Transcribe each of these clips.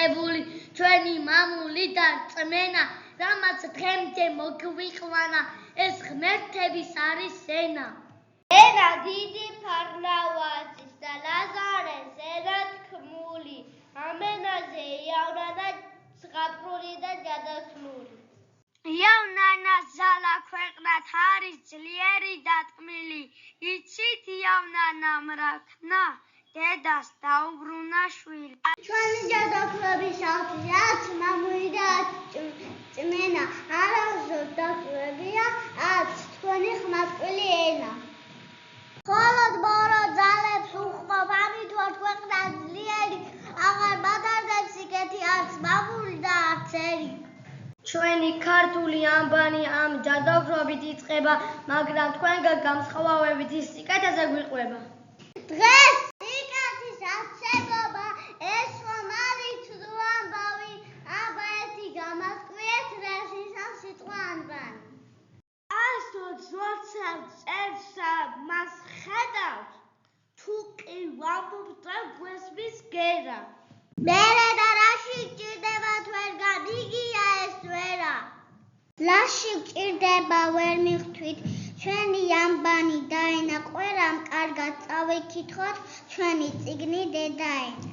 მიღებული ჩვენი მამული და რწმენა, რამაც დღემდე მოგვიყვანა, ეს ღმერთების არის ენა. ენა დიდი ფარნავაზის და ლაზარეს ენა თქმული, ამენაზე იავნა და ზღაპრული და გადასმული. იავნანა ზალა ქვეყნად არის ძლიერი და ტკბილი, იცით იავნანამ რა ქნა, დედას დაუბრუნა შვილი. ჩვენი ჯადოქრობის ავთი, რაც მამული და რწმენა, არასდროს დაკვირვებია, რაც თქვენი ხმასკვილი ენა. მხოლოდ მორო ძალებს უხმობ, ამით ვართ ქვეყნად ძლიერი, აღარ მადარდებს სიკეთი, არც მამული და არც ერი. ჩვენი ქართული ამბანი ამ ჯადოქრობით იწყება, მაგრამ თქვენგან გამსხვავებით ის სიკეთეზე გვიყვება. დღეს სიკეთის არსებობა, ეს რომ არის ცუდ ამბავი, აბა ერთი გამასკვიეთ, რაშისავ სიტყვა ანბანი. ასოც როცა წერსა მას ხედავს, თუ კი ვამბობ და გვესმის გერა. მერე და რაში გჭირდება თქვენგან, იგია ეს ვერა. რაში გჭირდება ვერ მიხვთვით, ჩვენი ამბანი და ენა, ყველამ კარგად წავიკითხოთ ჩვენი წიგნი დედაენა.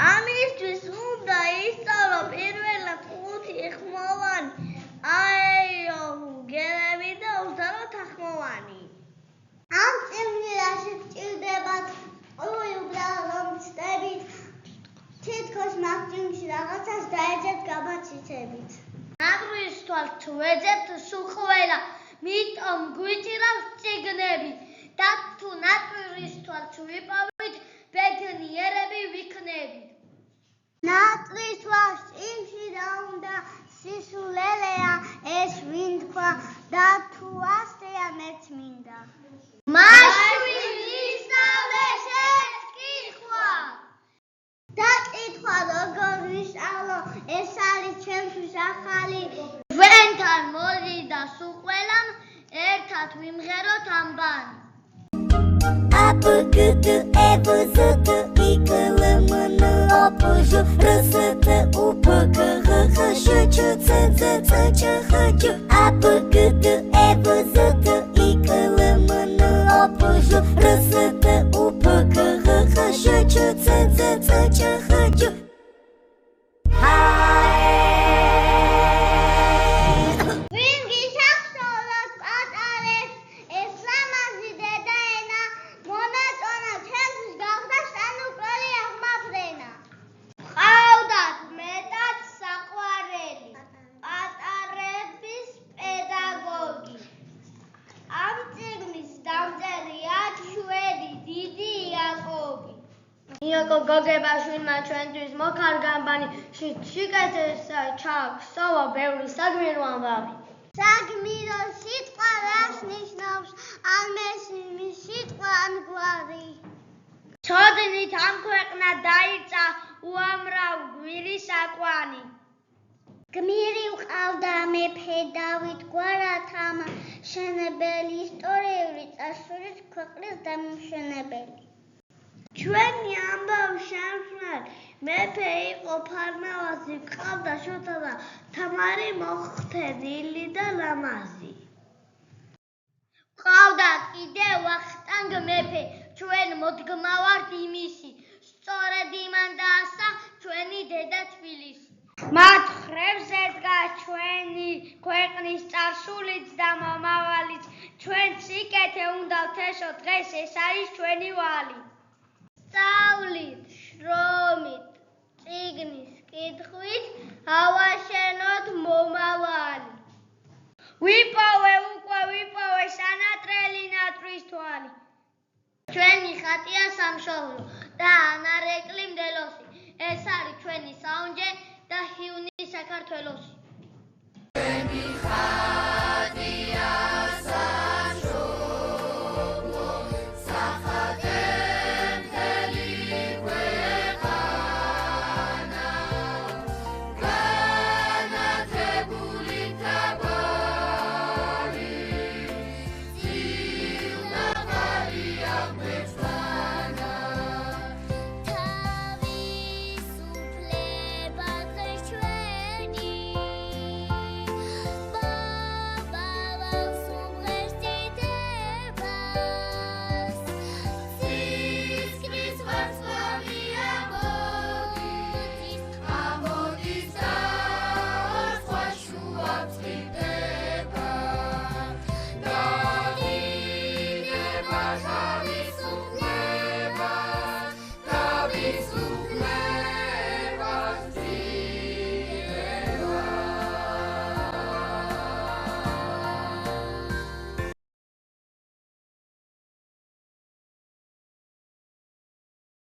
ამისთვის უნდა ისწავლო პირველად 5 ხმოვანი, აეიო გერები და უსარო თახმოვანი. ამ წიგნი რაში გჭირდებათ, უბრალოდ ცდებით, თითქოს მაგჭიმში რაღაცას დაეძებთ გამაციცებით. ნატრიის თვალს ვეძებთ სულ ყველა, მიტომ გვიჭირავს წიგნები, და თუ ნატრიის თვალს ვიპოვით, ბედნიერები ვიქნებით. ნატრიის თვალს წიგნში რა უნდა სისულელეა, ეს ვინ თქვა, და თუ ასეა მეც მინდა. მაშვიდ ისწავლე შეკითხვა. დაკითხვა როგორ ვისწავლო, ეს არის ჩემთვის ახალი. ჩვენთან მოდი და სულ ყველამ ერთად ვიმღეროთ ამბანი. Апгд эвзт иклмн опж рст упкх шчцццчх апгд эвзт иклмн опж рст упкх шчцццчх იაკო გოგებაშვილმა ჩვენთვის მოხარგა ამბანი, სიკეთესა ჩაგვსოვა ბევრი საგმირო ამბავი. საგმირო სიტყვა რას ნიშნავს, ამესმის სიტყვა ამგვარი. ცოდნით ამ ქვეყნად დაიწყა უამრავ გვირის აკვანი. გმირი ვყავდა მეფე დავით გვარად ამშენებელი, ისტორიული წარსულის ქვეყნის დამშენებელი. ჩვენი ამბავი შემქმნელი მეფე იყო ფარნავაზი, ვყავდა შოთა და თამარი მოხთენილი და ლამაზი. ვყავდა კიდევ ვახტანგ მეფე, ჩვენ მოდგმა ვართ იმისი, სწორედ იმან დაასახა ჩვენი დედა თბილისი. მათ ხრებს ედგა ჩვენი ქვეყნის წარსულიც და მომავალიც, ჩვენ სიკეთე უნდა ვთესოთ დღეს, ეს არის ჩვენი ვალი. სწავლით, შრომით, წიგნის კითხვით, ავაშენოთ მომავალი. ვიპოვე სანატრელი ნატრის თვალი. ჩვენი ხატია სამშობლო და ანარეკლი მდელოსი, ეს არის ჩვენი საუნჯე და ჰიმნი საქართველოსი.